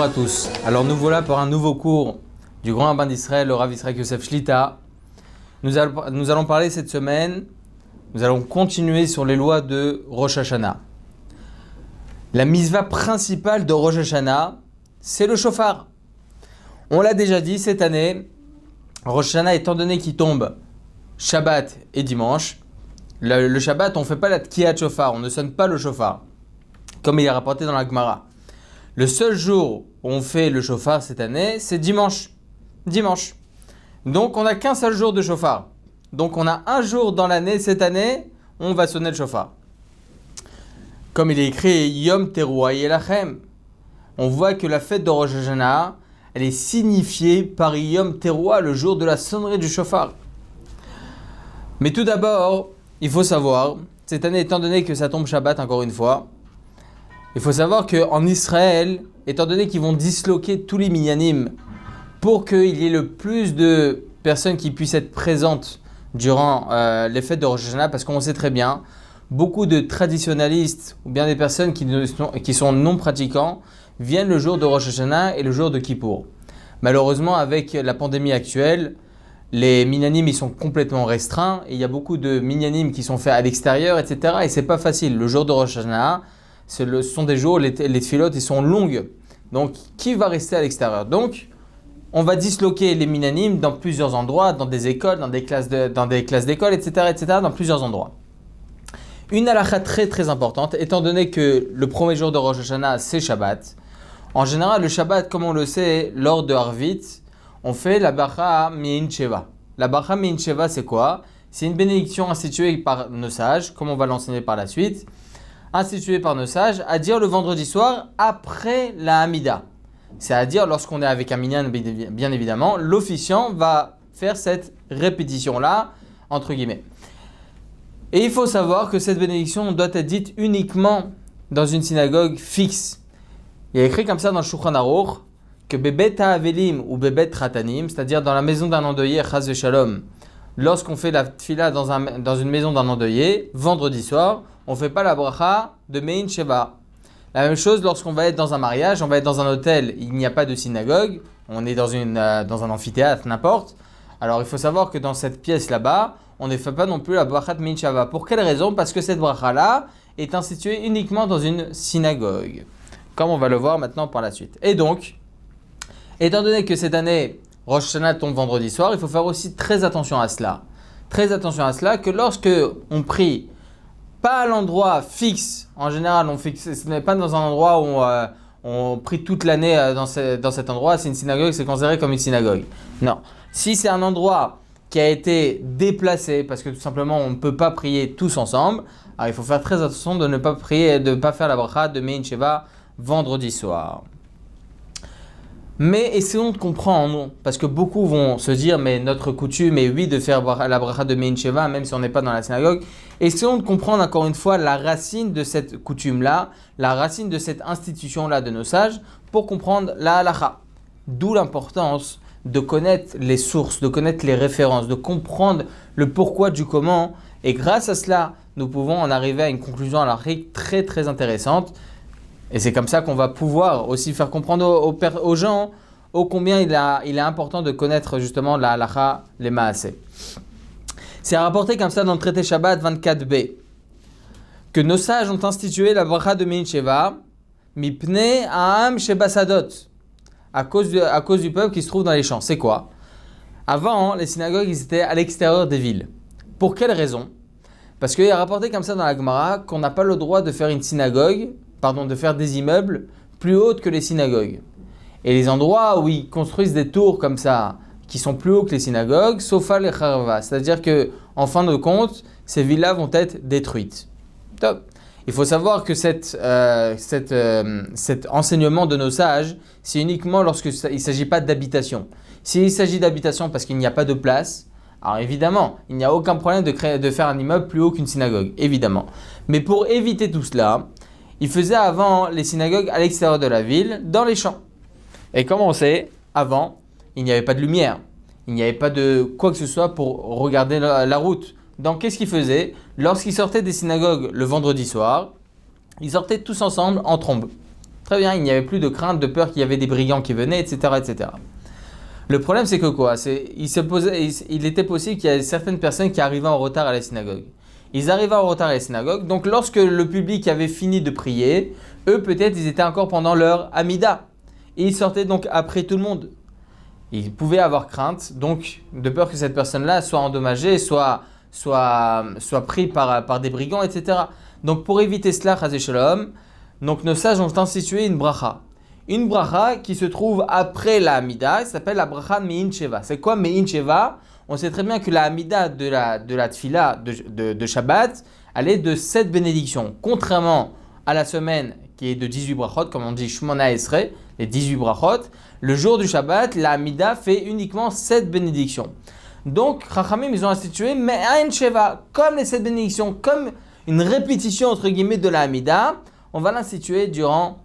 à tous. Alors nous voilà pour un nouveau cours du grand rabbin d'Israël, le Rav Yitzhak Yosef Shlita. Nous allons parler cette semaine, nous allons continuer sur les lois de Rosh Hashanah. La mitzvah principale de Rosh Hashanah, c'est le shofar. On l'a déjà dit cette année, Rosh Hashanah étant donné qu'il tombe Shabbat et dimanche, le Shabbat on ne fait pas la tkiyat shofar, on ne sonne pas le shofar, comme il est rapporté dans la Gemara. Le seul jour où on fait le shofar cette année, c'est dimanche. Donc on n'a qu'un seul jour de shofar. Donc on a un jour dans l'année, cette année, on va sonner le shofar. Comme il est écrit Yom Teruah Yelachem. On voit que la fête de Rosh Hashanah, elle est signifiée par Yom Teruah, le jour de la sonnerie du shofar. Mais tout d'abord, il faut savoir, cette année étant donné que ça tombe Shabbat encore une fois, il faut savoir qu'en Israël, étant donné qu'ils vont disloquer tous les minyanim pour qu'il y ait le plus de personnes qui puissent être présentes durant les fêtes de Rosh Hashanah, parce qu'on sait très bien, beaucoup de traditionalistes ou bien des personnes qui sont non pratiquants viennent le jour de Rosh Hashanah et le jour de Kippour. Malheureusement, avec la pandémie actuelle, les minyanim ils sont complètement restreints et il y a beaucoup de minyanim qui sont faits à l'extérieur, etc. Et c'est pas facile. Le jour de Rosh Hashanah, ce sont des jours, les tfilotes, ils sont longues. Donc, qui va rester à l'extérieur? Donc, on va disloquer les minyanim dans plusieurs endroits, dans des écoles, dans des classes d'école, etc., dans plusieurs endroits. Une halakha très très importante, étant donné que le premier jour de Rosh Hashanah, c'est Shabbat. En général, le Shabbat, comme on le sait, lors de Harvit, on fait la bracha Mein Sheva. La bracha Mein Sheva, c'est quoi? C'est une bénédiction instituée par nos sages, comme on va l'enseigner par la suite, instituée par nos sages, à dire le vendredi soir après la Hamida. C'est-à-dire lorsqu'on est avec un minyan, bien évidemment, l'officiant va faire cette répétition-là, entre guillemets. Et il faut savoir que cette bénédiction doit être dite uniquement dans une synagogue fixe. Il y a écrit comme ça dans le Shulchan Aruch que Bebet Ha'avelim ou Bebet Ratanim, c'est-à-dire dans la maison d'un endeuillé, Chas v'Shalom, lorsqu'on fait la tfila dans une maison d'un endeuillé, vendredi soir, on ne fait pas la bracha de Mein Sheva. La même chose lorsqu'on va être dans un mariage, on va être dans un hôtel, il n'y a pas de synagogue, on est dans un amphithéâtre, n'importe. Alors il faut savoir que dans cette pièce là-bas, on ne fait pas non plus la bracha de Mein Sheva. Pour quelle raison? Parce que cette bracha-là est instituée uniquement dans une synagogue, comme on va le voir maintenant par la suite. Et donc, étant donné que cette année, Rosh Hashanah tombe vendredi soir, il faut faire aussi très attention à cela. Très attention à cela, que lorsque on prie pas à l'endroit fixe, en général, ce n'est pas dans un endroit où on prie toute l'année dans cet endroit, c'est une synagogue, c'est considéré comme une synagogue. Non. Si c'est un endroit qui a été déplacé, parce que tout simplement on ne peut pas prier tous ensemble, alors il faut faire très attention de ne pas prier, de ne pas faire la bracha de Mein Sheva vendredi soir. Mais essayons de comprendre, parce que beaucoup vont se dire, mais notre coutume est oui de faire la bracha de Mein Sheva, même si on n'est pas dans la synagogue. Essayons de comprendre encore une fois la racine de cette coutume-là, la racine de cette institution-là de nos sages, pour comprendre la halakha. D'où l'importance de connaître les sources, de connaître les références, de comprendre le pourquoi du comment. Et grâce à cela, nous pouvons en arriver à une conclusion halakhique très très intéressante. Et c'est comme ça qu'on va pouvoir aussi faire comprendre aux gens ô combien il est important de connaître justement la halakha, les maaseh. C'est rapporté comme ça dans le traité Shabbat 24b que nos sages ont institué la bracha de Mein Sheva mipnei ha'am shebasadot, à cause du peuple qui se trouve dans les champs. C'est quoi? Avant, les synagogues ils étaient à l'extérieur des villes. Pour quelle raison? Parce qu'il est rapporté comme ça dans la Gemara qu'on n'a pas le droit de faire de faire des immeubles plus hauts que les synagogues. Et les endroits où ils construisent des tours comme ça, qui sont plus hauts que les synagogues, sauf les charva, c'est-à-dire que en fin de compte, ces villas vont être détruites. Top. Il faut savoir que cet enseignement de nos sages, c'est uniquement lorsqu'il ne s'agit pas d'habitation. S'il s'agit d'habitation parce qu'il n'y a pas de place, alors évidemment, il n'y a aucun problème de faire un immeuble plus haut qu'une synagogue, évidemment. Mais pour éviter tout cela, ils faisaient avant les synagogues à l'extérieur de la ville, dans les champs. Et comme on sait, avant, il n'y avait pas de lumière, il n'y avait pas de quoi que ce soit pour regarder la route. Donc qu'est-ce qu'ils faisaient? Lorsqu'ils sortaient des synagogues le vendredi soir, ils sortaient tous ensemble en trombe. Très bien, il n'y avait plus de crainte, de peur qu'il y avait des brigands qui venaient, etc. etc. Le problème, c'est que quoi? Il était possible qu'il y ait certaines personnes qui arrivaient en retard à la synagogue. Ils arrivaient en retard à la synagogue, donc lorsque le public avait fini de prier, eux peut-être ils étaient encore pendant leur Amida. Et ils sortaient donc après tout le monde. Ils pouvaient avoir crainte, donc de peur que cette personne-là soit endommagée, soit pris par des brigands, etc. Donc pour éviter cela, Chazé Shalom, donc nos sages ont institué une bracha. Une bracha qui se trouve après la Hamida, ça s'appelle la bracha de Mein Sheva. C'est quoi Mein Sheva? On sait très bien que la Hamida de la Tfila de Shabbat, elle est de 7 bénédictions. Contrairement à la semaine qui est de 18 brachot, comme on dit Shmona Esrei, les 18 brachot, le jour du Shabbat, la Hamida fait uniquement 7 bénédictions. Donc, Chachamim, ils ont institué Mein Sheva, comme les 7 bénédictions, comme une répétition entre guillemets de la Hamida, on va l'instituer durant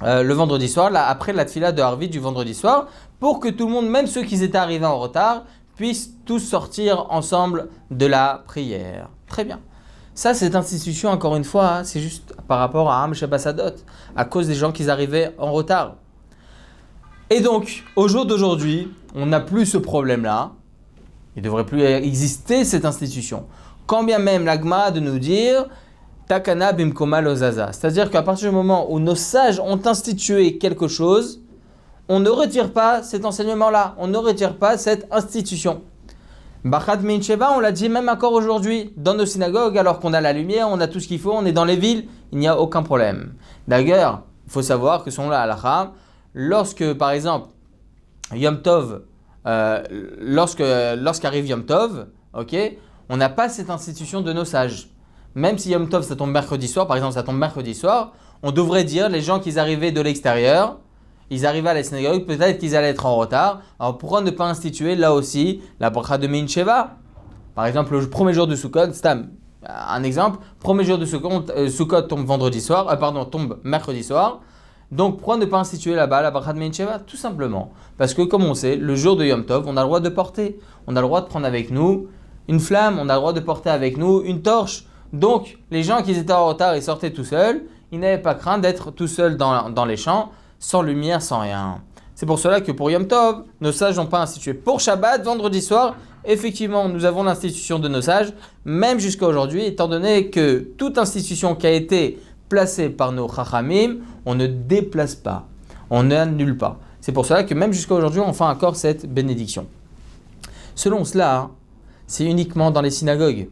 le vendredi soir, là, après la tfila de Harvit du vendredi soir, pour que tout le monde, même ceux qui étaient arrivés en retard, puissent tous sortir ensemble de la prière. Très bien. Ça, cette institution, encore une fois, c'est juste par rapport à Am Shabbasadot, à cause des gens qui arrivaient en retard. Et donc, au jour d'aujourd'hui, on n'a plus ce problème-là. Il ne devrait plus exister cette institution. Quand bien même la Gemara de nous dire Takana bimkoma lozaza. C'est-à-dire qu'à partir du moment où nos sages ont institué quelque chose, on ne retire pas cet enseignement-là, on ne retire pas cette institution. Bachat Mein Sheva, on l'a dit même encore aujourd'hui, dans nos synagogues, alors qu'on a la lumière, on a tout ce qu'il faut, on est dans les villes, il n'y a aucun problème. D'ailleurs, il faut savoir que selon la halakha, lorsque par exemple, Yom Tov, lorsqu'arrive Yom Tov, ok, on n'a pas cette institution de nos sages. Même si Yom Tov ça tombe mercredi soir, par exemple ça tombe mercredi soir, on devrait dire les gens qui arrivaient de l'extérieur, ils arrivaient à la synagogue, peut-être qu'ils allaient être en retard. Alors pourquoi ne pas instituer là aussi la bracha de Mein Sheva? Par exemple le premier jour de Sukkot, Stam, un exemple, premier jour de Sukkot tombe tombe mercredi soir. Donc pourquoi ne pas instituer là-bas la bracha de Mein Sheva? Tout simplement parce que comme on sait, le jour de Yom Tov, on a le droit de porter, on a le droit de prendre avec nous une flamme, on a le droit de porter avec nous une torche. Donc, les gens qui étaient en retard, ils sortaient tout seuls. Ils n'avaient pas craint d'être tout seuls dans les champs, sans lumière, sans rien. C'est pour cela que pour Yom Tov, nos sages n'ont pas institué. Pour Shabbat, vendredi soir, effectivement, nous avons l'institution de nos sages, même jusqu'à aujourd'hui, étant donné que toute institution qui a été placée par nos Chachamim, on ne déplace pas, on n'annule pas. C'est pour cela que même jusqu'à aujourd'hui, on fait encore cette bénédiction. Selon cela, c'est uniquement dans les synagogues.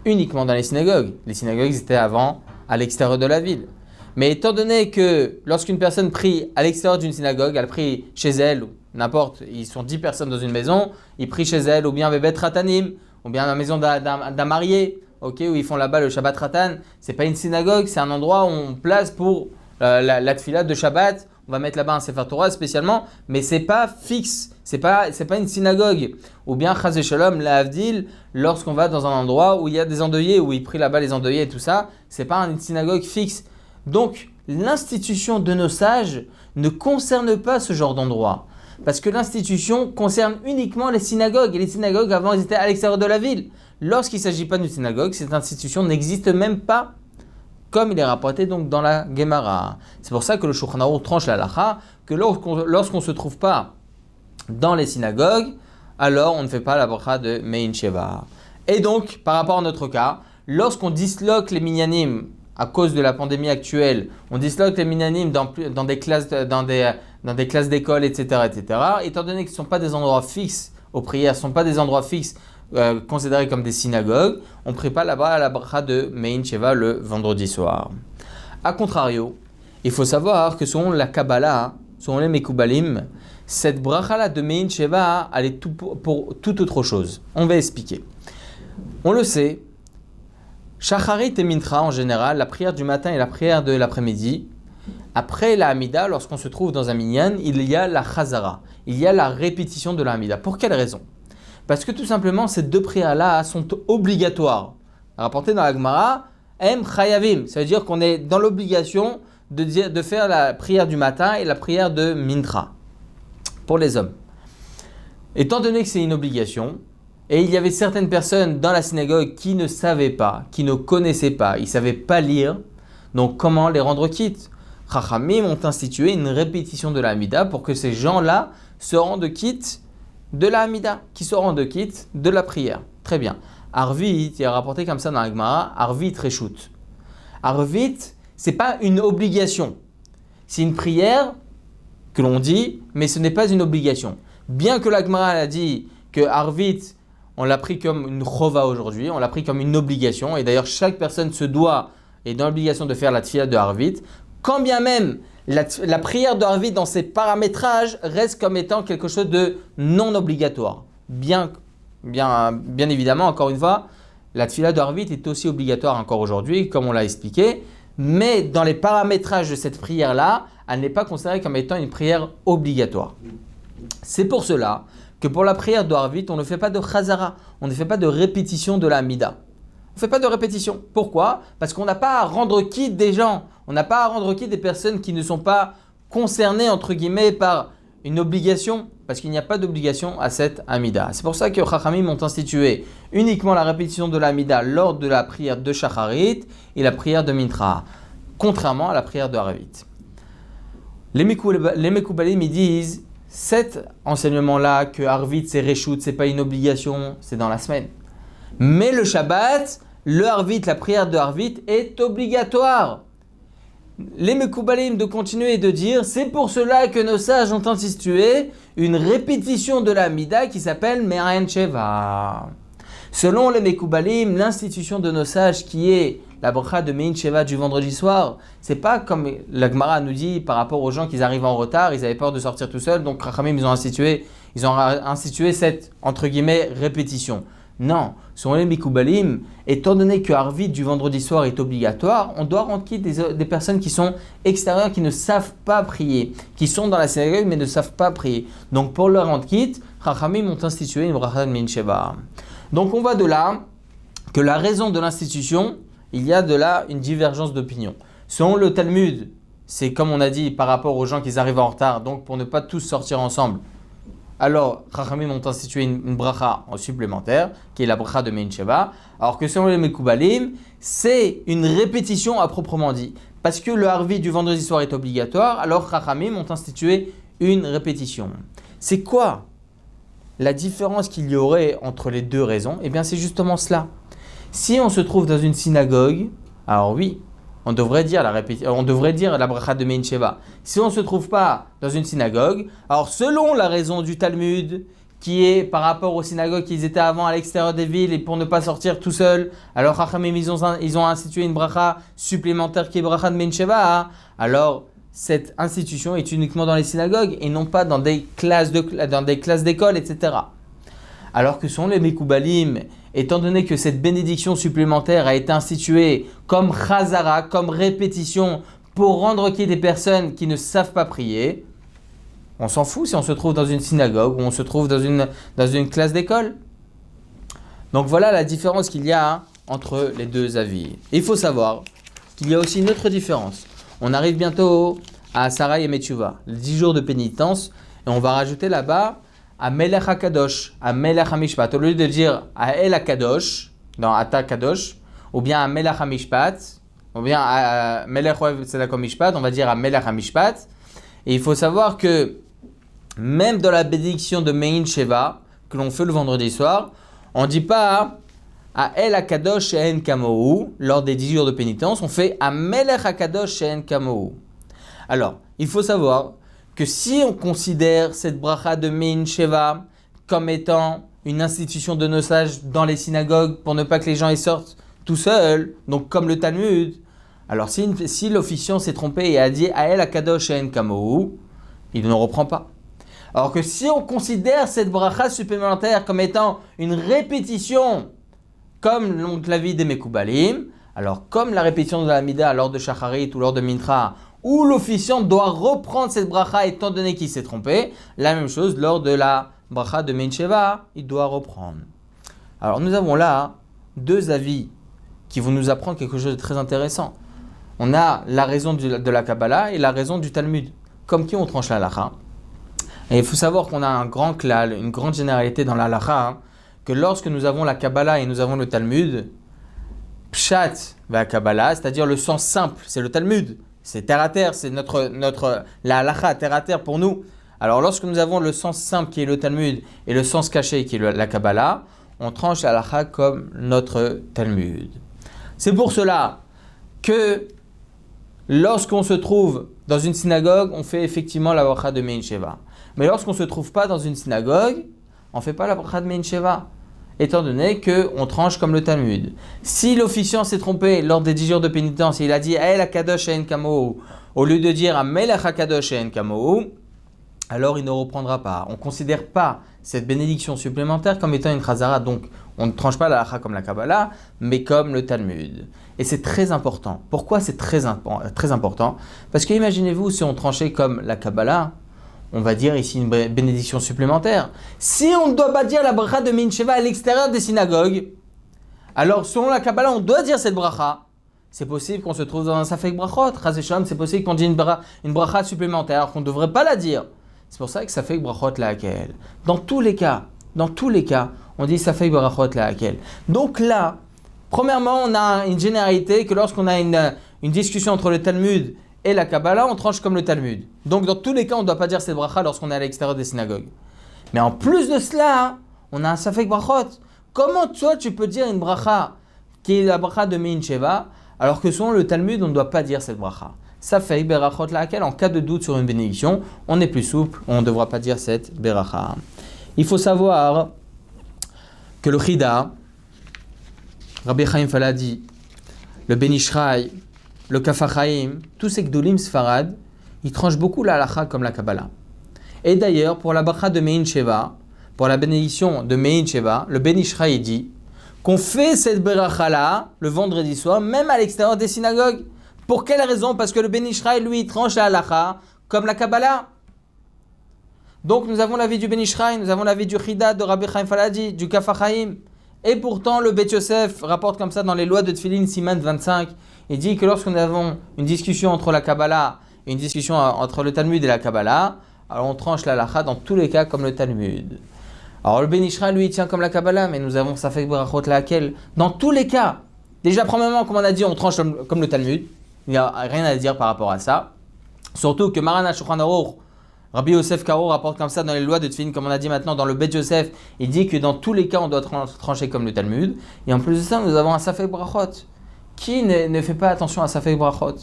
Uniquement dans les synagogues. Les synagogues étaient avant à l'extérieur de la ville. Mais étant donné que lorsqu'une personne prie à l'extérieur d'une synagogue, elle prie chez elle, ou n'importe, ils sont 10 personnes dans une maison, ils prient chez elle, ou bien Bebet Ratanim, ou bien la maison d'un marié, okay, où ils font là-bas le Shabbat Ratan. C'est pas une synagogue, c'est un endroit où on place pour la tfila de Shabbat. On va mettre là-bas un Sefer Torah spécialement, mais c'est pas fixe, c'est pas une synagogue. Ou bien Chazé Shalom, la Havdil, lorsqu'on va dans un endroit où il y a des endeuillés, où ils prient là-bas les endeuillés et tout ça, c'est pas une synagogue fixe. Donc l'institution de nos sages ne concerne pas ce genre d'endroit, parce que l'institution concerne uniquement les synagogues, et les synagogues avant ils étaient à l'extérieur de la ville. Lorsqu'il ne s'agit pas d'une synagogue, cette institution n'existe même pas. Comme il est rapporté donc dans la Gemara. C'est pour ça que le Shulchan Aruch tranche la halakha que lorsqu'on ne se trouve pas dans les synagogues, alors on ne fait pas la bracha de Mein Sheva. Et donc, par rapport à notre cas, lorsqu'on disloque les minyanim à cause de la pandémie actuelle, on disloque les minyanim dans des classes d'école, etc., etc., étant donné que ce ne sont pas des endroits fixes aux prières, ce ne sont pas des endroits fixes considérés comme des synagogues, on ne prie pas là-bas à la bracha de Mein Sheva le vendredi soir. A contrario, il faut savoir que selon la Kabbalah, selon les Mekoubalim, cette bracha-là de Mein Sheva, elle est pour toute autre chose. On va expliquer. On le sait, Shacharit et Mincha en général, la prière du matin et la prière de l'après-midi, après la Hamida, lorsqu'on se trouve dans un minyan, il y a la Chazara, il y a la répétition de la Hamida. Pour quelle raison? Parce que tout simplement, ces deux prières-là sont obligatoires. Rapporté dans la Gemara, Em Chayavim, ça veut dire qu'on est dans l'obligation de faire la prière du matin et la prière de Mincha pour les hommes. Étant donné que c'est une obligation, et il y avait certaines personnes dans la synagogue qui ne savaient pas, qui ne connaissaient pas, ils ne savaient pas lire, donc comment les rendre quittes? Chachamim ont institué une répétition de la Hamida pour que ces gens-là se rendent quitte de la Hamida, qui se rendent quitte de la prière. Très bien. Arvit, il est rapporté comme ça dans la Gemara, Arvit Reshut. Arvit, c'est pas une obligation. C'est une prière que l'on dit, mais ce n'est pas une obligation. Bien que la Gemara a dit que Arvit, on l'a pris comme une chova aujourd'hui, on l'a pris comme une obligation, et d'ailleurs chaque personne se doit, est dans l'obligation de faire la tfila de Arvit, quand bien même la prière de Arvit dans ses paramétrages reste comme étant quelque chose de non obligatoire. Bien évidemment, encore une fois, la tfila de Arvit est aussi obligatoire encore aujourd'hui, comme on l'a expliqué, mais dans les paramétrages de cette prière-là, elle n'est pas considérée comme étant une prière obligatoire. C'est pour cela que pour la prière de Arvit, on ne fait pas de chazara, on ne fait pas de répétition de la Hamida. On ne fait pas de répétition. Pourquoi ? Parce qu'on n'a pas à rendre quitte des gens, on n'a pas à rendre quitte des personnes qui ne sont pas concernées, entre guillemets, par une obligation, parce qu'il n'y a pas d'obligation à cette Hamida. C'est pour ça que Chachamim ont institué uniquement la répétition de la Hamida lors de la prière de Shacharit et la prière de Mintra, contrairement à la prière de Arvit. Les Mekoubalim, ils disent, cet enseignement-là, que Arvit c'est Reshut, c'est pas une obligation, c'est dans la semaine. Mais le Shabbat, le Arvit, la prière de Arvit est obligatoire. Les Mekoubalim de continuer et de dire, c'est pour cela que nos sages ont institué une répétition de la Hamida qui s'appelle Merayan Sheva. Selon les Mekoubalim, l'institution de nos sages qui est la bracha de Mein Sheva du vendredi soir, c'est pas comme la Gemara nous dit par rapport aux gens qui arrivent en retard, ils avaient peur de sortir tout seuls, donc Chachamim ils ont institué cette entre guillemets répétition. Non, selon les Mekoubalim, étant donné que Arvit du vendredi soir est obligatoire, on doit rendre quitte des personnes qui sont extérieures, qui ne savent pas prier, qui sont dans la synagogue mais ne savent pas prier. Donc pour leur rendre quitte, Chachamim ont institué une bracha de Mein Sheva. Donc on voit de là que la raison de l'institution, il y a de là une divergence d'opinion. Selon le Talmud, c'est comme on a dit par rapport aux gens qui arrivent en retard, donc pour ne pas tous sortir ensemble, alors Chachamim ont institué une bracha supplémentaire, qui est la bracha de Mein Sheva, alors que selon les Mekoubalim, c'est une répétition à proprement dit. Parce que le Arvit du vendredi soir est obligatoire, alors Chachamim ont institué une répétition. C'est quoi la différence qu'il y aurait entre les deux raisons? Eh bien c'est justement cela. Si on se trouve dans une synagogue, alors oui, on devrait dire la bracha de Mein Sheva. Si on ne se trouve pas dans une synagogue, alors selon la raison du Talmud, qui est par rapport aux synagogues qu'ils étaient avant à l'extérieur des villes et pour ne pas sortir tout seul, alors Chachamim ils ont institué une bracha supplémentaire qui est bracha de Mein Sheva. Alors cette institution est uniquement dans les synagogues et non pas dans des classes d'école, etc. Alors que selon les Mekoubalim, étant donné que cette bénédiction supplémentaire a été instituée comme chazara, comme répétition pour rendre quitte des personnes qui ne savent pas prier, on s'en fout si on se trouve dans une synagogue ou on se trouve dans une classe d'école. Donc voilà la différence qu'il y a entre les deux avis. Et il faut savoir qu'il y a aussi une autre différence. On arrive bientôt à Sarah et Metchuva, les 10 jours de pénitence, et on va rajouter là-bas à Melech HaKadosh, à Melech HaMishpat. Au lieu de dire à El HaKadosh, dans Ata Kadosh, ou bien à Melech HaMishpat, ou bien à Melech Tzedakah Mishpat, on va dire à Melech HaMishpat. Et il faut savoir que même dans la bénédiction de Mein Sheva, que l'on fait le vendredi soir, on ne dit pas à El HaKadosh She'en Kamohu, lors des 10 jours de pénitence, on fait à Melech HaKadosh She'en Kamohu. Alors, il faut savoir que si on considère cette bracha de Mein Sheva comme étant une institution de nos sages dans les synagogues pour ne pas que les gens y sortent tout seuls, donc comme le Talmud, alors si l'officiant s'est trompé et a dit Ael Akadosh en Kamohu, il ne reprend pas. Alors que si on considère cette bracha supplémentaire comme étant une répétition, comme l'avis des Mekoubalim, alors comme la répétition de la Hamida lors de Shacharit ou lors de Mintra, où l'officiant doit reprendre cette bracha étant donné qu'il s'est trompé, la même chose lors de la bracha de Mein Sheva, il doit reprendre. Alors nous avons là deux avis qui vont nous apprendre quelque chose de très intéressant. On a la raison de la Kabbalah et la raison du Talmud. Comme qui on tranche la halakha. Et il faut savoir qu'on a un grand klal, une grande généralité dans la halakha, que lorsque nous avons la Kabbalah et nous avons le Talmud, Pshat va Kabbalah, c'est-à-dire le sens simple, c'est le Talmud. c'est terre à terre, c'est la halakha terre à terre pour nous. Alors lorsque nous avons le sens simple qui est le Talmud et le sens caché qui est la Kabbalah, on tranche la halakha comme notre Talmud. C'est pour cela que lorsqu'on se trouve dans une synagogue, on fait effectivement la bracha de Mein Sheva. Mais lorsqu'on ne se trouve pas dans une synagogue, on ne fait pas la bracha de Mein Sheva, étant donné qu'on tranche comme le Talmud. Si l'officiant s'est trompé lors des 10 jours de pénitence, il a dit El HaKadosh Ein Kamohu, au lieu de dire Melech HaKadosh Ein Kamohu, alors il ne reprendra pas. On ne considère pas cette bénédiction supplémentaire comme étant une chazara, donc on ne tranche pas la halakha comme la Kabbalah, mais comme le Talmud. Et c'est très important. Pourquoi c'est très important? Parce que imaginez-vous si on tranchait comme la Kabbalah, on va dire ici une bénédiction supplémentaire. Si on ne doit pas dire la bracha de Mein Sheva à l'extérieur des synagogues, alors selon la Kabbalah, on doit dire cette bracha. C'est possible qu'on se trouve dans un Safek Brachot. Chaz v'shalom, c'est possible qu'on dise une bracha supplémentaire alors qu'on ne devrait pas la dire. C'est pour ça que Safek Brachot la hakel. Dans tous les cas, on dit Safek Brachot la hakel. Donc là, premièrement, on a une généralité que lorsqu'on a une discussion entre le Talmud et la Kabbalah, on tranche comme le Talmud. Donc dans tous les cas, on ne doit pas dire cette bracha lorsqu'on est à l'extérieur des synagogues. Mais en plus de cela, on a un Safek Brachot. Comment toi tu peux dire une bracha qui est la bracha de Mein Sheva alors que selon le Talmud, on ne doit pas dire cette bracha? Safek Berachot laquelle, en cas de doute sur une bénédiction, on est plus souple, on ne devra pas dire cette beracha. Il faut savoir que le Chida, Rabbi Chaim Faladi, le Ben Ishraï, le Kaf HaChaim, tous ces Gdolim Sfarad, ils tranchent beaucoup la halakha comme la Kabbalah. Et d'ailleurs, pour la bracha de Mein Sheva, pour la bénédiction de Mein Sheva, le Ben Ishraï dit qu'on fait cette beracha-là le vendredi soir, même à l'extérieur des synagogues. Pour quelle raison? Parce que le Ben Ishraï, lui, tranche la halakha comme la Kabbalah. Donc nous avons l'avis du Ben Ishraï, nous avons l'avis du Chida, de Rabbi Chaim Faladi, du Kaf HaChaim. Et pourtant, le Bet Yosef rapporte comme ça dans les lois de Tfilin, Siman 25. Il dit que lorsque nous avons une discussion entre la Kabbalah et une discussion entre le Talmud et la Kabbalah, alors on tranche la halakha dans tous les cas comme le Talmud. Alors le Ben Ishraï, lui, il tient comme la Kabbalah, mais nous avons Safek Berachot laquelle, dans tous les cas, déjà premièrement, comme on a dit, on tranche comme le Talmud. Il n'y a rien à dire par rapport à ça. Surtout que Maran HaShulchan Aruch, Rabbi Yosef Karo rapporte comme ça dans les lois de Tfilin, comme on a dit maintenant dans le Bet Yosef, il dit que dans tous les cas, on doit trancher comme le Talmud. Et en plus de ça, nous avons un Safek Berachot. Qui ne fait pas attention à Safek Brachot?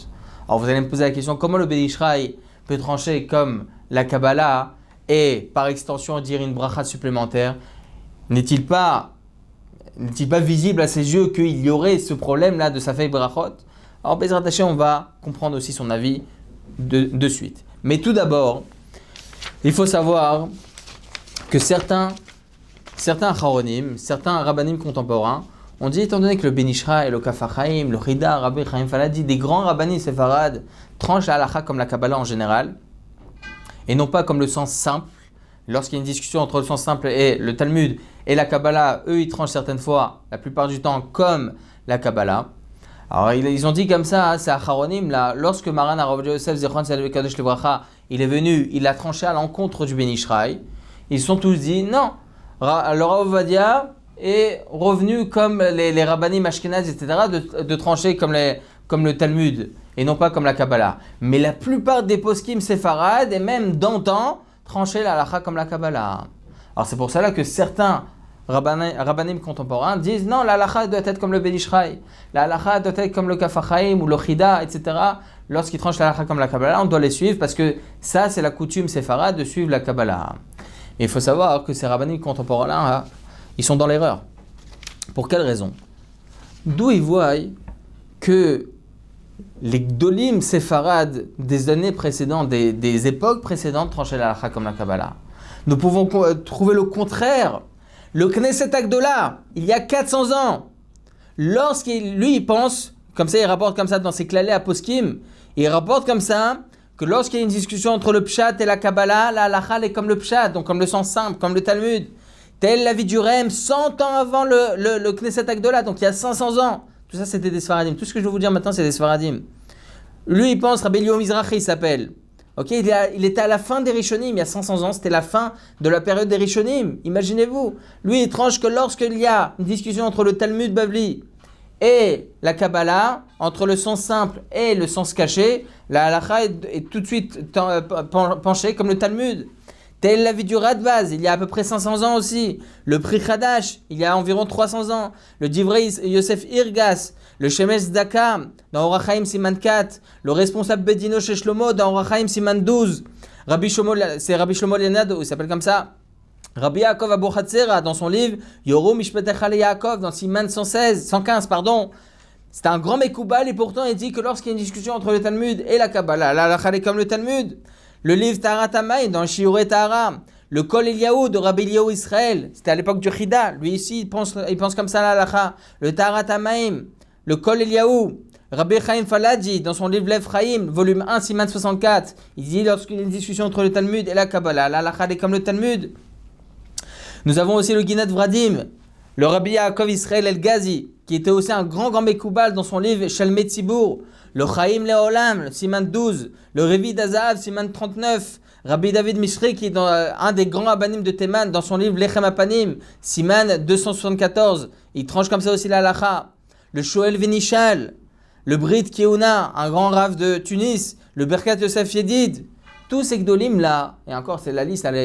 Alors vous allez me poser la question, comment le Ben Ishraï peut trancher comme la Kabbalah et par extension dire une bracha supplémentaire? N'est-il pas visible à ses yeux qu'il y aurait ce problème-là de Safek Brachot? Alors Bezrat Hashem, on va comprendre aussi son avis de suite. Mais tout d'abord, il faut savoir que certains Charonim, certains Rabbanim contemporains, on dit, étant donné que le Ben Ishraï, le Kaf HaChaim, le Chida, Rabbi Chaim Faladi, des grands rabbanis séfarades tranchent la halakha comme la Kabbalah en général, et non pas comme le sens simple. Lorsqu'il y a une discussion entre le sens simple et le Talmud et la Kabbalah, eux ils tranchent certaines fois, la plupart du temps, comme la Kabbalah. Alors ils ont dit comme ça, c'est à Charonim, là, lorsque Maran Arav Yosef Zechron Salve Kadosh Levracha, il est venu, il a tranché à l'encontre du Ben Ishraï, ils se sont tous dit, non, le Rav Ovadia est revenu comme les rabbanim ashkénazes, etc., de trancher comme le Talmud, et non pas comme la Kabbalah. Mais la plupart des poskim séfarades, et même d'antan, tranchaient la halakha comme la Kabbalah. Alors c'est pour cela que certains rabbanim contemporains disent non, la halakha doit être comme le Ben Ishraï, la halakha doit être comme le Kaf HaChaim ou le Chida, etc. Lorsqu'ils tranchent la halakha comme la Kabbalah, on doit les suivre parce que ça c'est la coutume séfarade de suivre la Kabbalah. Et il faut savoir que ces rabbanim contemporains-là, ils sont dans l'erreur. Pour quelle raison? D'où ils voient que les Gdolim séfarades des années précédentes, des époques précédentes, tranchaient la halakha comme la Kabbalah. Nous pouvons trouver le contraire. Le Knesset Agdola, il y a 400 ans, il pense, comme ça il rapporte comme ça dans ses clalés à Poskim, il rapporte comme ça que lorsqu'il y a une discussion entre le Pshat et la Kabbalah, la halakha est comme le Pshat, donc comme le sens simple, comme le Talmud. Tel l'avis du Rem, 100 ans avant le Knesset Agdola, donc il y a 500 ans. Tout ça, c'était des Sfaradim. Tout ce que je vais vous dire maintenant, c'est des Sfaradim. Lui, il pense, Rabbi Eliyahu Mizrahi, il s'appelle. Ok, il était à la fin des Rishonim, il y a 500 ans, c'était la fin de la période des Rishonim. Imaginez-vous. Lui, il tranche que lorsqu'il y a une discussion entre le Talmud Bavli et la Kabbalah, entre le sens simple et le sens caché, la halakha est tout de suite penchée comme le Talmud. Telle la vie du Radbaz, il y a à peu près 500 ans aussi. Le Pri Chadash, il y a environ 300 ans. Le Divrei Yosef Irgas, le Shemesh Daka, dans Orach Chaim Siman 4. Le responsable Bedino chez Shlomo, dans Orach Chaim Siman 12. C'est Rabbi Shlomo Lianad, il s'appelle comme ça. Rabbi Yaakov Abu Hatzera, dans son livre Yoru Mishpetech le Yaakov, dans Siman 115, pardon. C'est un grand Mekoubal et pourtant il dit que lorsqu'il y a une discussion entre le Talmud et la Kabbalah, la halakha est comme le Talmud. Le livre Taharat Hamayim dans Shiurei Tahara, le Kol Eliyahu de Rabbi Eliyahu Israël, c'était à l'époque du Chida, lui ici il pense comme ça la halakha. Le Taharat Hamayim, le Kol Eliyahu, Rabbi Chaim Falaji dans son livre Lev Chaim, volume 1, Siman 64, il dit lorsqu'il y a une discussion entre le Talmud et la Kabbalah, la halakha est comme le Talmud. Nous avons aussi le Ginat Vradim, le Rabbi Yaakov Israël El-Ghazi, qui était aussi un grand Mekoubal dans son livre Shalmei Tzibour, le Chaim Leolam, Siman 12, le Revi d'Azahav, Siman 39, Rabbi David Mishri, qui est un des grands abanim de Théman, dans son livre Lechem Apanim, Siman 274, il tranche comme ça aussi la halakha. Le Shoel Venishal, le Brit Keuna, un grand rave de Tunis, le Berkat Yosef Yedid, tous ces gdolim là, et encore c'est la liste, elle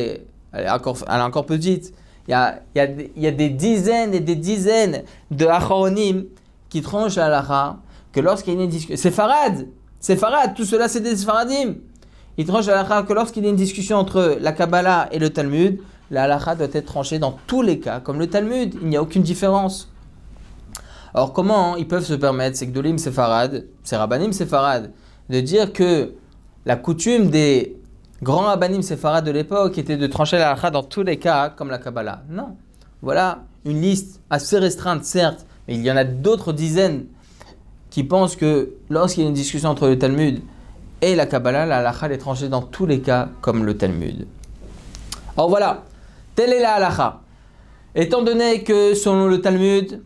est encore petite. Il y a des dizaines et des dizaines de achronim qui tranchent la halakha, que lorsqu'il y a une discussion, c'est Farad, tout cela c'est des Faradim. Ils tranchent la halakha que lorsqu'il y a une discussion entre la Kabbalah et le Talmud, la halakha doit être tranchée dans tous les cas, comme le Talmud, il n'y a aucune différence. Alors comment ils peuvent se permettre, ces Gdolim Séfarad, ces Rabbanim Séfarad, de dire que la coutume des grands Rabbanim Séfarad de l'époque était de trancher la halakha dans tous les cas, comme la Kabbalah? Non. Voilà une liste assez restreinte, certes, mais il y en a d'autres dizaines qui pensent que lorsqu'il y a une discussion entre le Talmud et la Kabbalah, la halakha est tranchée dans tous les cas comme le Talmud. Alors voilà, telle est la halakha. Étant donné que selon le Talmud,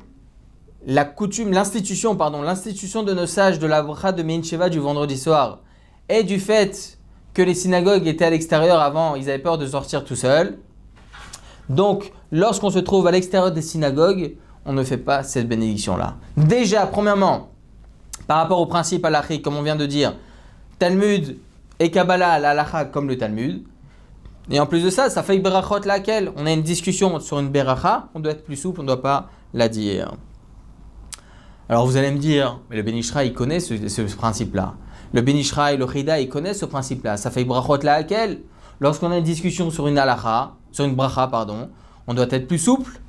l'institution de nos sages de la bracha de Mein Sheva du vendredi soir et du fait que les synagogues étaient à l'extérieur avant, ils avaient peur de sortir tout seuls. Donc, lorsqu'on se trouve à l'extérieur des synagogues, on ne fait pas cette bénédiction-là. Déjà, premièrement, par rapport au principe halachique, comme on vient de dire, Talmud et Kabbalah, la halakha comme le Talmud. Et en plus de ça, ça fait berachot laquelle on a une discussion sur une beracha, on doit être plus souple, on ne doit pas la dire. Alors vous allez me dire, mais le Ben Ishraï, il connaît ce principe-là. Le Ben Ishraï, le Chida, il connaît ce principe-là. Ça fait berachot laquelle, lorsqu'on a une discussion sur une halakha, sur une bracha, on doit être plus souple.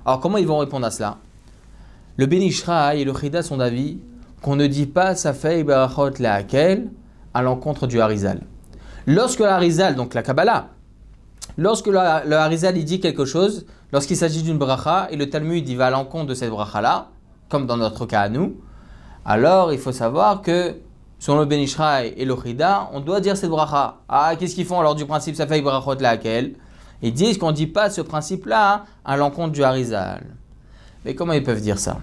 Alors comment ils vont répondre à cela? Le Ben Ishraï et le Chida sont d'avis qu'on ne dit pas Safei Berachot Lehakel à l'encontre du Harizal. Lorsque l'Harizal, donc la Kabbalah, lorsque le Harizal il dit quelque chose, lorsqu'il s'agit d'une bracha et le Talmud il va à l'encontre de cette bracha-là, comme dans notre cas à nous, alors il faut savoir que selon le Ben Ishraï et le Chida, on doit dire cette bracha. Ah, qu'est-ce qu'ils font alors du principe Safei Berachot Lehakel? Ils disent qu'on ne dit pas ce principe-là à l'encontre du Harizal. Mais comment ils peuvent dire ça?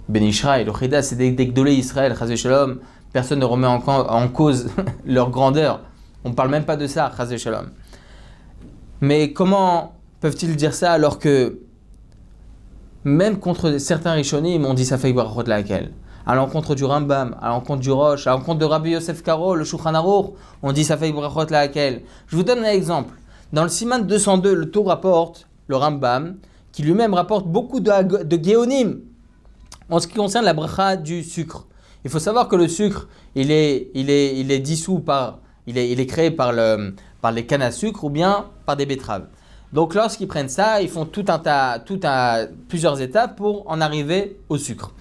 Ben Ishraï, le Chida, c'est des Gdolei Israël, Chazé Shalom. Personne ne remet en cause leur grandeur. On ne parle même pas de ça, Chazé Shalom. Mais comment peuvent-ils dire ça alors que même contre certains Rishonim, on dit ça fait Barachot laquelle? À l'encontre du Rambam, à l'encontre du Rosh, à l'encontre de Rabbi Yosef Karo, le Shulchan Aruch, on dit ça fait Barachot laquelle? Je vous donne un exemple. Dans le Siman 202, le Tour rapporte, le Rambam, qui lui-même rapporte beaucoup de Géonim en ce qui concerne la bracha du sucre. Il faut savoir que le sucre, il est dissous il est créé par les cannes à sucre ou bien par des betteraves. Donc lorsqu'ils prennent ça, ils font plusieurs étapes pour en arriver au sucre.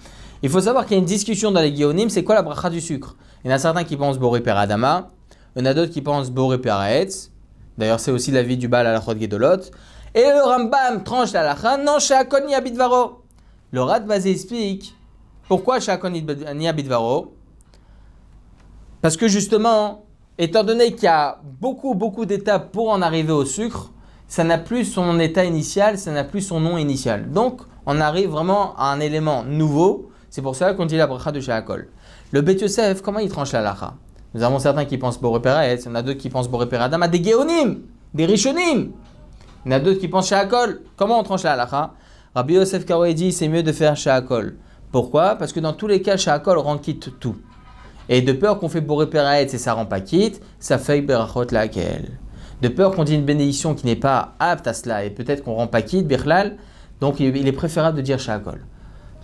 Il faut savoir qu'il y a une discussion dans les Géonim, c'est quoi la bracha du sucre? Il y en a certains qui pensent Boré Per Adama, il y en a d'autres qui pensent Boré Per Haetz. D'ailleurs, c'est aussi l'avis du Baal Halachot Gedolot. Et le Rambam tranche la halakha, non, She'akol Niya Bidvaro. Le Radbaz explique pourquoi She'akol Niya Bidvaro. Parce que justement, étant donné qu'il y a beaucoup d'étapes pour en arriver au sucre, ça n'a plus son état initial, ça n'a plus son nom initial. Donc, on arrive vraiment à un élément nouveau. C'est pour ça qu'on dit la bracha de She'akol. Le Bet Yosef, comment il tranche la halakha? Nous avons certains qui pensent Boré Per Haetz, il y en a d'autres qui pensent Boré Per Adama, des Géonim, des Rishonim. Il y en a d'autres qui pensent She'akol. Comment on tranche la halakha? Rabbi Yosef Karo dit c'est mieux de faire She'akol. Pourquoi? Parce que dans tous les cas, Sha'akol rend quitte tout. Et de peur qu'on fait Boré Peraetz et ça rend pas quitte, ça fait Berachot Lakel. De peur qu'on dise une bénédiction qui n'est pas apte à cela et peut-être qu'on rend pas quitte, Birlal, donc il est préférable de dire Sha'akol.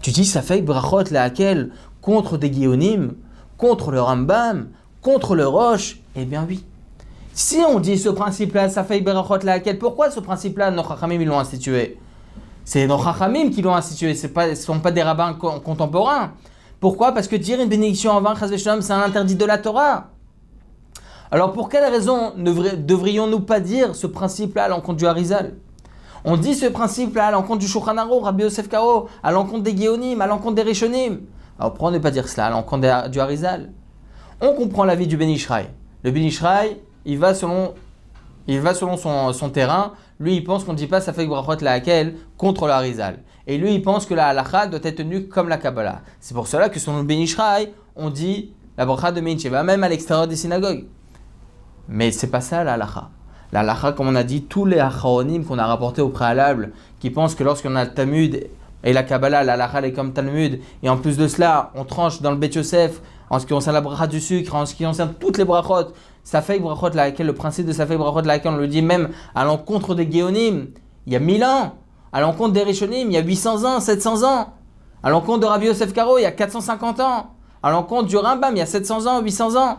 Tu dis ça fait Berachot Lakel contre des Géonim, contre le Rambam, contre le Roche? Eh bien oui. Si on dit ce principe-là, ça fait Berachot Lakel, pourquoi ce principe-là, nos Chachamim ils l'ont institué? C'est nos Chachamim qui l'ont institué, ce ne sont pas des rabbins contemporains. Pourquoi? Parce que dire une bénédiction en vain, c'est un interdit de la Torah. Alors pour quelle raison ne devrions-nous pas dire ce principe-là à l'encontre du Harizal? On dit ce principe-là à l'encontre du Shulchan Aruch, Rabbi Yosef Karo, à l'encontre des Géonim, à l'encontre des Rishonim. Alors pourquoi ne pas dire cela à l'encontre du Harizal? On comprend l'avis du Ben Ishraï. Le Ben Ishraï, il va selon son terrain. Lui, il pense qu'on ne dit pas ça fait brachot la hakel contre le Harizal. Et lui, il pense que la halacha doit être tenue comme la Kabbalah. C'est pour cela que selon le Ben Ishraï, on dit la bracha de Mein Sheva, même à l'extérieur des synagogues. Mais c'est pas ça la halacha. La halacha, comme on a dit, tous les acharonim qu'on a rapportés au préalable, qui pensent que lorsqu'on a le Talmud et la Kabbalah, la halacha est comme Talmud, et en plus de cela, on tranche dans le Bet Yosef, en ce qui concerne la bracha du sucre, en ce qui concerne toutes les brachot, Safek brachot laquelle, le principe de Safek brachot laquelle, on le dit même à l'encontre des Géonim, il y a 1000 ans, à l'encontre des Rishonim, il y a 800 ans, 700 ans, à l'encontre de Rabbi Yosef Karo, il y a 450 ans, à l'encontre du Rambam, il y a 700 ans, 800 ans.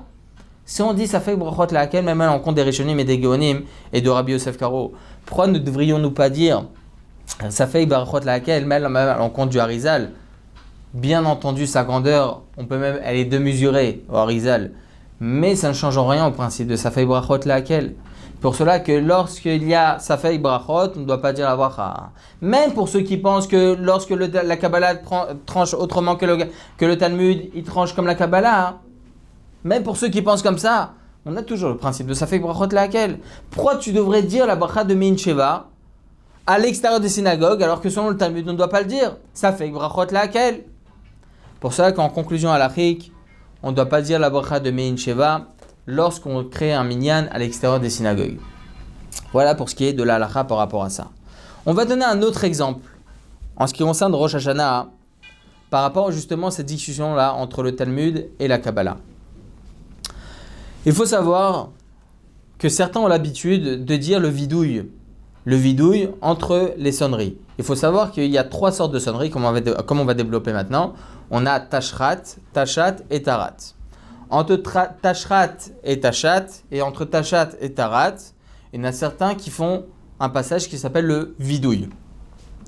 Si on dit Safek brachot laquelle, même à l'encontre des Rishonim et des Géonim et de Rabbi Yosef Karo, pourquoi ne devrions-nous pas dire Safek brachot laquelle, même à l'encontre du Harizal? Bien entendu, sa grandeur, elle est démesurée au Harizal. Mais ça ne change en rien au principe de Safek brachot laquelle. Pour cela que lorsqu'il y a Safek brachot, on ne doit pas dire la bracha. Même pour ceux qui pensent que lorsque la Kabbalah tranche autrement que le Talmud, il tranche comme la Kabbalah. Même pour ceux qui pensent comme ça, on a toujours le principe de Safek brachot laquelle. Pourquoi tu devrais dire la bracha de Mein Sheva à l'extérieur des synagogues alors que selon le Talmud, on ne doit pas le dire? Safek brachot laquelle. Pour cela qu'en conclusion halachique, on ne doit pas dire la bracha de Mein Sheva lorsqu'on crée un minyan à l'extérieur des synagogues. Voilà pour ce qui est de la halacha par rapport à ça. On va donner un autre exemple en ce qui concerne Rosh Hashanah par rapport justement à cette discussion-là entre le Talmud et la Kabbalah. Il faut savoir que certains ont l'habitude de dire le vidouille entre les sonneries. Il faut savoir qu'il y a 3 sortes de sonneries, comme on va développer maintenant. On a Tashrat, Tashat et Tarat. Entre Tashrat et Tashat, et entre Tashat et Tarat, il y en a certains qui font un passage qui s'appelle le vidouille.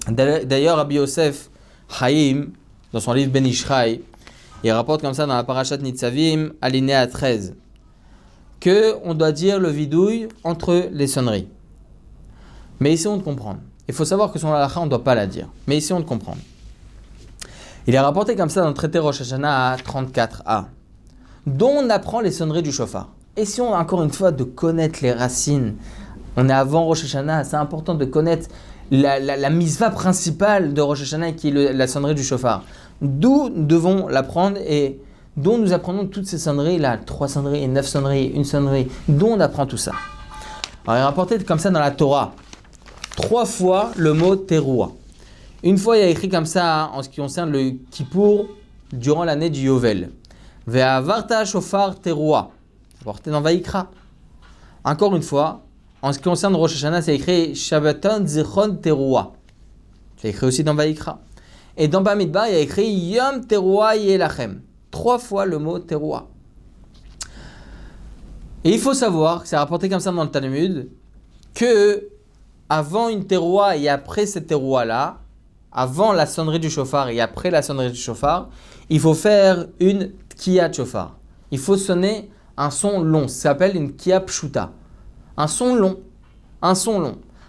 D'ailleurs, Rabbi Yosef Chaim, dans son livre Ben Ishraï, il rapporte comme ça dans la Parashat Nitzavim, alinéa 13, qu'on doit dire le vidouille entre les sonneries. Mais essayons de comprendre. Il faut savoir que sur la halakha, on ne doit pas la dire. Mais essayons de comprendre. Il est rapporté comme ça dans le traité Rosh Hashanah 34a, dont on apprend les sonneries du shofar. Essayons encore une fois de connaître les racines. On est avant Rosh Hashanah, c'est important de connaître la mitzvah principale de Rosh Hashanah qui est la sonnerie du shofar. D'où nous devons l'apprendre et dont nous apprenons toutes ces sonneries-là, 3 sonneries, 9 sonneries, 1 sonnerie, dont on apprend tout ça. Alors il est rapporté comme ça dans la Torah. 3 fois le mot teroua. Une fois, il y a écrit comme ça en ce qui concerne le Kippour durant l'année du Yovel. Ve'avarta shofar teroua. C'est porté dans Vaïkra. Encore une fois, en ce qui concerne Rosh Hashanah, c'est écrit Shabbaton zichron teroua. C'est écrit aussi dans Vaïkra. Et dans Bamidbar, il y a écrit Yom teroua yelachem. 3 fois le mot teroua. Et il faut savoir, que c'est rapporté comme ça dans le Talmud, que avant une teroua et après cette teroua-là, avant la sonnerie du shofar et après la sonnerie du shofar, il faut faire une tkiyat shofar. Il faut sonner un son long. Ça s'appelle une tkiyat pshuta. Un son long.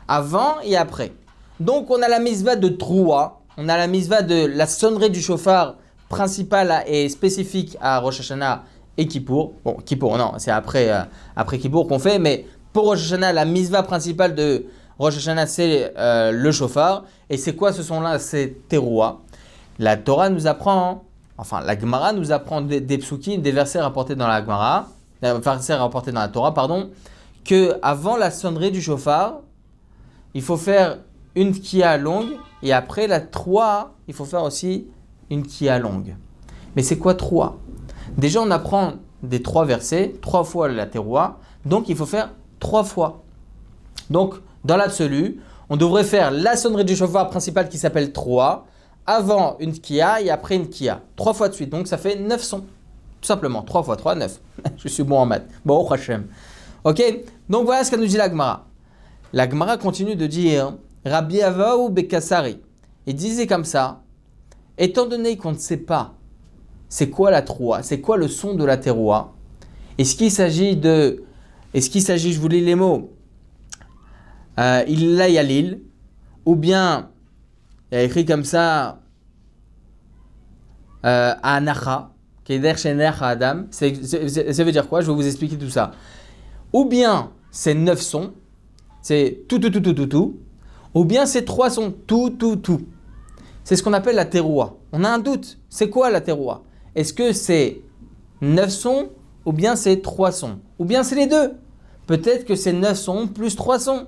Avant et après. Donc on a la mitzvah de troua, on a la mitzvah de la sonnerie du shofar principale et spécifique à Rosh Hashanah et Kippour. Bon, Kippour, non, c'est après Kippour qu'on fait, mais pour Rosh Hashanah, la mitzvah principale de Rosh Hashanah, c'est le shofar. Et c'est quoi ce son-là? C'est teroua. La Torah nous apprend, la Gemara nous apprend des psukim, des versets rapportés dans la Gemara, versets rapportés dans la Torah, que avant la sonnerie du shofar, il faut faire une tkiya longue et après la troua, il faut faire aussi une kia longue. Mais c'est quoi 3? Déjà, on apprend des 3 versets, 3 fois la teroua, donc il faut faire 3 fois. Donc, dans l'absolu, on devrait faire la sonnerie du chauffard principale qui s'appelle 3, avant une kia et après une kia. 3 fois de suite, donc ça fait 9 sons. Tout simplement, 3 fois 3, 9. Je suis bon en maths. Bon, Hachem. Ok, donc voilà ce qu'a nous dit la Gemara. La Gemara continue de dire Rabbi Avaou Bekassari. Il disait comme ça, étant donné qu'on ne sait pas c'est quoi la troua, c'est quoi le son de la teroua, est-ce qu'il s'agit, je vous lis les mots, il y a l'île, ou bien il y a écrit comme ça Anacha, Keder Shener Adam, ça veut dire quoi? Je vais vous expliquer tout ça. Ou bien c'est 9 sons, c'est tout, ou bien c'est 3 sons, tout. C'est ce qu'on appelle la teroua. On a un doute, c'est quoi la teroua? Est-ce que c'est 9 sons ou bien c'est 3 sons? Ou bien c'est les deux? Peut-être que c'est 9 sons plus 3 sons.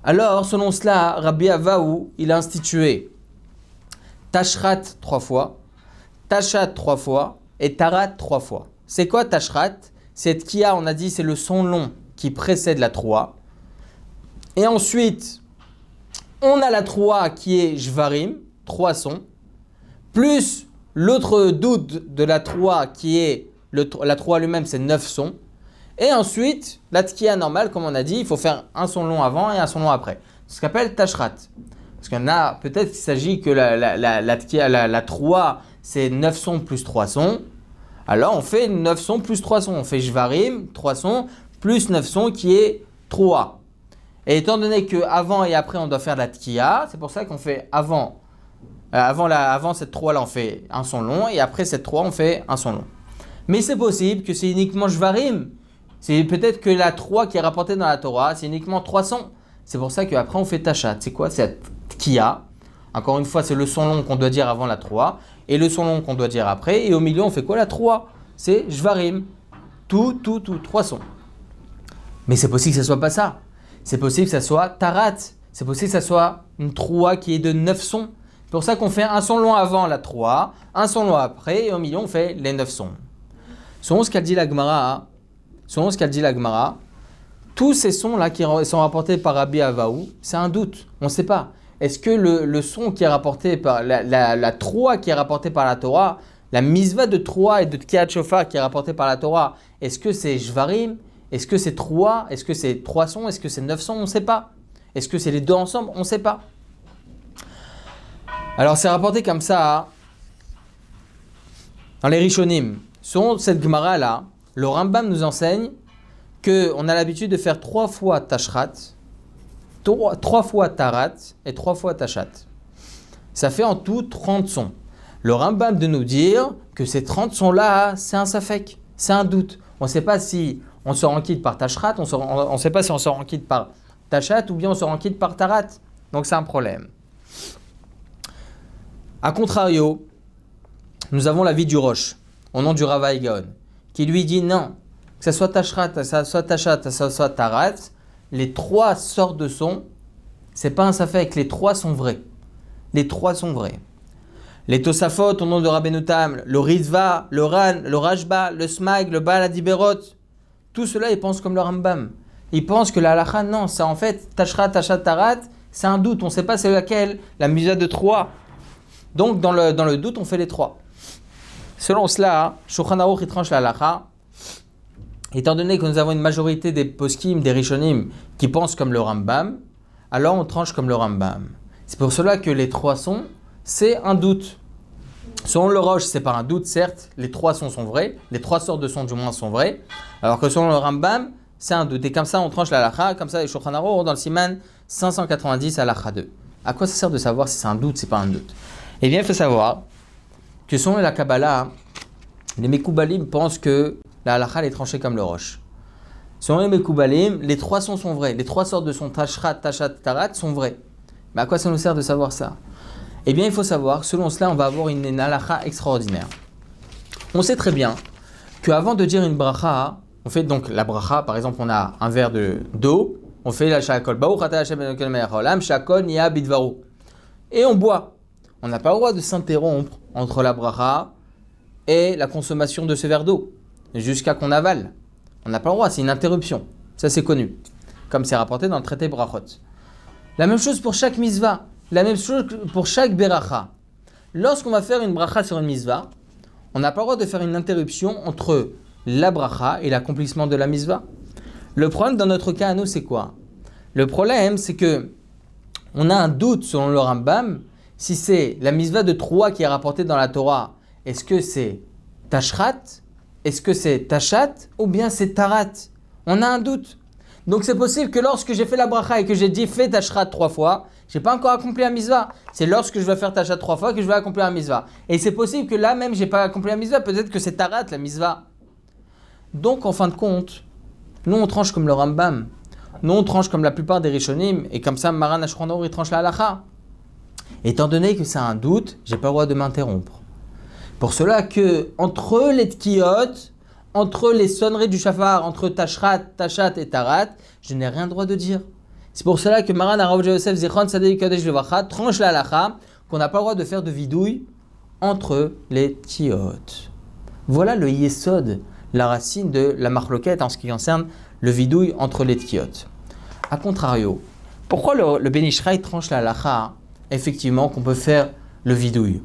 Alors, selon cela, Rabbi Avaou, il a institué Tashrat 3 fois, Tashat 3 fois et Tarat 3 fois. C'est quoi Tashrat? Cette kia, on a dit, c'est le son long qui précède la troua. Et ensuite, on a la troua qui est Jvarim, 3 sons, plus l'autre doute de la troua qui est la troua lui-même, c'est 9 sons. Et ensuite, la tkia normale, comme on a dit, il faut faire un son long avant et un son long après. C'est ce qu'on appelle tashrat. Parce qu'il y en a, peut-être qu'il s'agit que la troua, c'est 9 sons plus 3 sons. Alors on fait 9 sons plus 3 sons. On fait jvarim, 3 sons, plus 9 sons qui est troua. Et étant donné qu'avant et après, on doit faire la tkia, c'est pour ça qu'on fait avant cette troua-là, on fait un son long, et après cette troua, on fait un son long. Mais c'est possible que c'est uniquement Jvarim. C'est peut-être que la troua qui est rapportée dans la Torah, c'est uniquement 3 sons. C'est pour ça qu'après, on fait Tachat. C'est quoi cette Tkia? Encore une fois, c'est le son long qu'on doit dire avant la troua, et le son long qu'on doit dire après, et au milieu, on fait quoi la troua? C'est Jvarim. Tout, 3 sons. Mais c'est possible que ce soit pas ça. C'est possible que ça soit Tarat. C'est possible que ça soit une troua qui est de 9 sons. C'est pour ça qu'on fait un son long avant la troua, un son long après, et au milieu, on fait les 9 sons. Selon ce qu'a dit la Gemara, tous ces sons-là qui sont rapportés par Rabbi Avaou, c'est un doute. On ne sait pas. Est-ce que le son qui est rapporté par la troua qui est rapportée par la Torah, la misva de troua et de tkiat shofar qui est rapportée par la Torah, est-ce que c'est Jvarim? Est-ce que c'est troua? Est-ce que c'est 3 sons? Est-ce que c'est 9 sons? On ne sait pas. Est-ce que c'est les deux ensemble? On ne sait pas. Alors c'est rapporté comme ça dans les Rishonim. Selon cette Gemara là, le Rambam nous enseigne qu'on a l'habitude de faire 3 fois Tashrat, 3 fois Tarat et 3 fois Tashat. Ça fait en tout 30 sons. Le Rambam de nous dire que ces 30 sons là, c'est un safek, c'est un doute. On ne sait pas si on se rend quitte par Tashrat, on ne sait pas si on se rend quitte par Tashat ou bien on se rend quitte par Tarat. Donc c'est un problème. A contrario, nous avons l'avis du Roche, au nom du Rava Gaon, qui lui dit non, que ce soit Tashrat, que ce soit Tashat, que ce soit Tarat, les 3 sortes de sons, c'est pas un safek, les 3 sont vrais. Les 3 sont vrais. Les Tosafot, au nom de Rabbeinu Tam, le Rizva, le Ran, le Rajba, le Smag, le Baal Adiberot, tout cela, ils pensent comme le Rambam. Ils pensent que la halakha, non, c'est en fait Tashrat, Tashat, Tarat, c'est un doute, on ne sait pas c'est laquelle, la misva de 3. Donc, dans le doute, on fait les 3. Selon cela, Shulchan Aruch il tranche la halakha. Étant donné que nous avons une majorité des poskim, des rishonim, qui pensent comme le Rambam, alors on tranche comme le Rambam. C'est pour cela que les 3 sons, c'est un doute. Selon le Roche, c'est pas un doute, certes, les 3 sons sont vrais, les 3 sortes de sons du moins sont vrais, alors que selon le Rambam, c'est un doute. Et comme ça, on tranche la halakha, comme ça, les Shulchan Aruch dans le Siman 590 halakha 2. À quoi ça sert de savoir si c'est un doute, c'est pas un doute? Eh bien, il faut savoir que selon la Kabbalah, les Mekoubalim pensent que la halakha est tranchée comme le Roche. Selon les Mekoubalim, les 3 sons sont vrais. Les 3 sortes de sons Tashrat, Tashat, Tarat sont vrais. Mais à quoi ça nous sert de savoir ça? Eh bien, il faut savoir que selon cela, on va avoir une halakha extraordinaire. On sait très bien qu'avant de dire une bracha, on fait donc la bracha, par exemple, on a un verre d'eau, on fait la shakol, baruch atah Hashem Elokeinu melech haolam, shakol niya bidvaru. Et on boit. on n'a pas le droit de s'interrompre entre la bracha et la consommation de ce verre d'eau, jusqu'à qu'on avale. On n'a pas le droit, c'est une interruption. Ça, c'est connu, comme c'est rapporté dans le traité Brachot. La même chose pour chaque mitzvah, la même chose pour chaque beracha. Lorsqu'on va faire une bracha sur une mitzvah, on n'a pas le droit de faire une interruption entre la bracha et l'accomplissement de la mitzvah. Le problème dans notre cas à nous, c'est quoi? Le problème, c'est que on a un doute selon le Rambam, si c'est la mitzvah de Troua qui est rapportée dans la Torah, est-ce que c'est Tashrat, est-ce que c'est Tashat, ou bien c'est Tarat? On a un doute. Donc c'est possible que lorsque j'ai fait la bracha et que j'ai dit fais Tashrat 3 fois, je n'ai pas encore accompli la mitzvah. C'est lorsque je vais faire Tashat 3 fois que je vais accomplir la mitzvah. Et c'est possible que là même je n'ai pas accompli la mitzvah, peut-être que c'est Tarat la mitzvah. Donc en fin de compte, nous on tranche comme le Rambam, nous on tranche comme la plupart des Rishonim, et comme ça Maran Ashronor il tranche la halacha. Étant donné que c'est un doute, j'ai pas le droit de m'interrompre. Pour cela que entre les tkiyot, entre les sonneries du shafar, entre tashrat, tashat et tarat, je n'ai rien droit de dire. C'est pour cela que Maran Arav Yosef Zichron Sadei Kadesh Levacha tranche la halacha qu'on n'a pas le droit de faire de vidouille entre les tkiyot. Voilà le yesod, la racine de la marloquette en ce qui concerne le vidouille entre les tkiyot. A contrario, pourquoi le Ben Ishraï tranche la halacha effectivement qu'on peut faire le vidouille?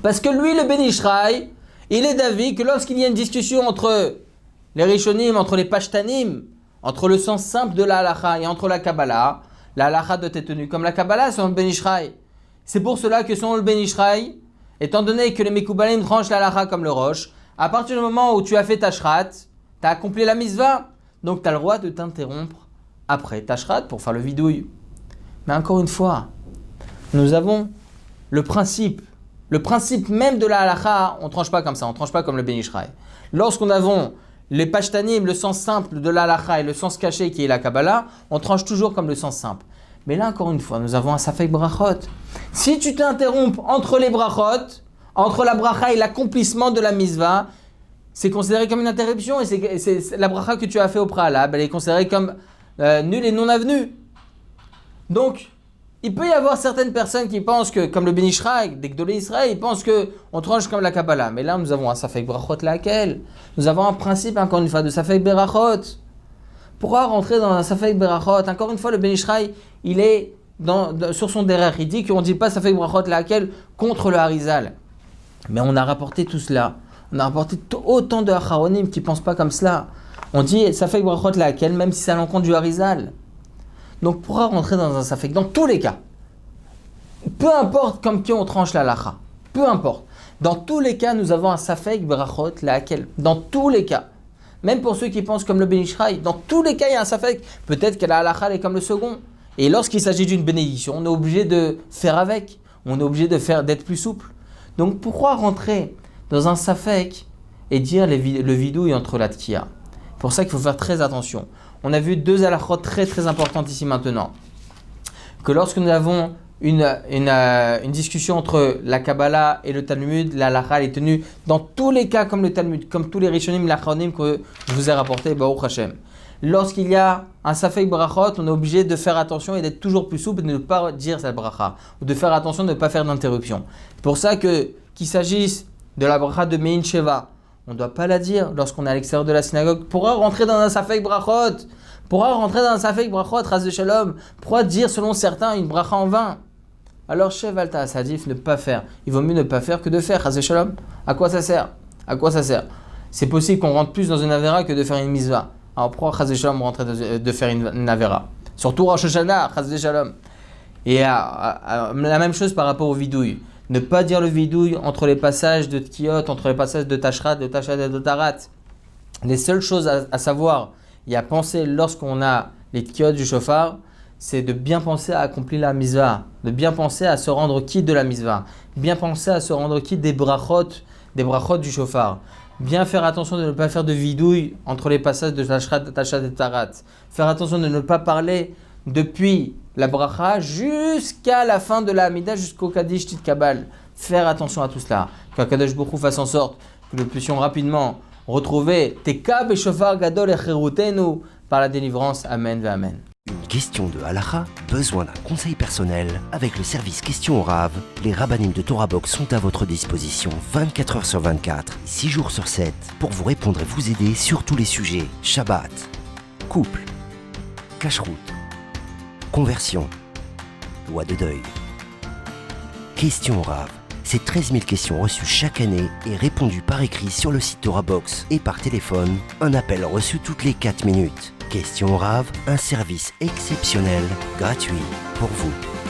Parce que lui, le Ben Ishraï, il est d'avis que lorsqu'il y a une discussion entre les Rishonim, entre les Pashtanim, entre le sens simple de la halacha et entre la halacha doit être tenue comme la Kabbalah selon le Ben Ishraï. C'est pour cela que selon le Ben Ishraï, étant donné que les Mekoubalim tranchent la halacha comme le roche, à partir du moment où tu as fait Tashrat, tu as accompli la mitzvah, donc tu as le droit de t'interrompre après Tashrat pour faire le vidouille. Mais encore une fois, nous avons le principe même de la halacha, on ne tranche pas comme ça, on ne tranche pas comme le Ben Ishraï. Lorsqu'on avons les pashtanim, le sens simple de la halacha et le sens caché qui est la Kabbalah, on tranche toujours comme le sens simple. Mais là, encore une fois, nous avons un safek brachot. Si tu t'interromps entre les brachot, entre la bracha et l'accomplissement de la mitzvah, c'est considéré comme une interruption et c'est la bracha que tu as fait au préalable, elle est considérée comme nulle et non avenue. Donc, il peut y avoir certaines personnes qui pensent que, comme le Ben Ishraï, des Gdolé Israël, ils pensent qu'on tranche comme la Kabbalah. Mais là, nous avons un Safek Brachot laquelle. Nous avons un principe, encore une fois, de Safek Berachot. Pourquoi rentrer dans un Safek Berachot? Encore une fois, le Ben Ishraï, il est sur son derrière. Il dit qu'on ne dit pas Safek Brachot laquelle contre le Harizal. Mais on a rapporté tout cela. On a rapporté autant de Acharonim qui ne pensent pas comme cela. On dit Safek Brachot laquelle, même si c'est à l'encontre du Harizal. Donc, pourra rentrer dans un safek, dans tous les cas, peu importe comme qui on tranche la halacha, peu importe, dans tous les cas, nous avons un safek berachot laquelle, dans tous les cas, même pour ceux qui pensent comme le Ben Ishraï, dans tous les cas, il y a un safek, peut-être que la halacha est comme le second, et lorsqu'il s'agit d'une bénédiction, on est obligé de faire avec, on est obligé d'être plus souple. Donc, pourquoi rentrer dans un safek et dire le vidouille entre la tkiya? C'est pour ça qu'il faut faire très attention. On a vu deux halachot très très importantes ici maintenant. Que lorsque nous avons une discussion entre la Kabbalah et le Talmud, la halacha est tenue dans tous les cas comme le Talmud, comme tous les Rishonim, l'Achronim que je vous ai rapporté, Baruch Hashem. Lorsqu'il y a un Safek Brachot, on est obligé de faire attention et d'être toujours plus souple et de ne pas dire cette bracha, ou de faire attention de ne pas faire d'interruption. C'est pour ça qu'il s'agisse de la bracha de Mein Sheva, on ne doit pas la dire lorsqu'on est à l'extérieur de la synagogue. Pourra rentrer dans un Safek Brachot, Ras de Shalom, pourra dire selon certains une bracha en vain. Alors, Shev Alta Asadif, ne pas faire. Il vaut mieux ne pas faire que de faire, Ras de Shalom. À quoi ça sert? C'est possible qu'on rentre plus dans une avera que de faire une mitzvah. Alors, pourquoi Ras de Shalom rentrer de faire une avera? Surtout Rosh Hashanah, Ras de Shalom. Et la même chose par rapport au vidouille. Ne pas dire le vidouille entre les passages de Tkiyot, entre les passages de Tashrat, de Tashat et de Tarat. Les seules choses à savoir et à penser lorsqu'on a les Tkiyot du shofar, c'est de bien penser à accomplir la mitzvah, de bien penser à se rendre quitte de la mitzvah, bien penser à se rendre quitte des brachot du shofar. Bien faire attention de ne pas faire de vidouille entre les passages de Tashrat, Tashat et Tarat. Faire attention de ne pas parler depuis la bracha jusqu'à la fin de la Hamida, jusqu'au Kaddish Tit Kabal. Faire attention à tout cela. Qu'Akadosh Baruch Hu fasse en sorte que nous puissions rapidement retrouver Teka Beshofar Gadol Echerutenu par la délivrance. Amen ve Amen. Question de halakha, besoin d'un conseil personnel? Avec le service Questions au Rav, les rabbinim de Torah Box sont à votre disposition 24 heures sur 24, 6 jours sur 7, pour vous répondre et vous aider sur tous les sujets. Shabbat, couple, cacheroute, conversion, loi de deuil. Questions au Rav, c'est 13 000 questions reçues chaque année et répondues par écrit sur le site Torah Box et par téléphone, un appel reçu toutes les 4 minutes. Questions au Rav, un service exceptionnel, gratuit pour vous.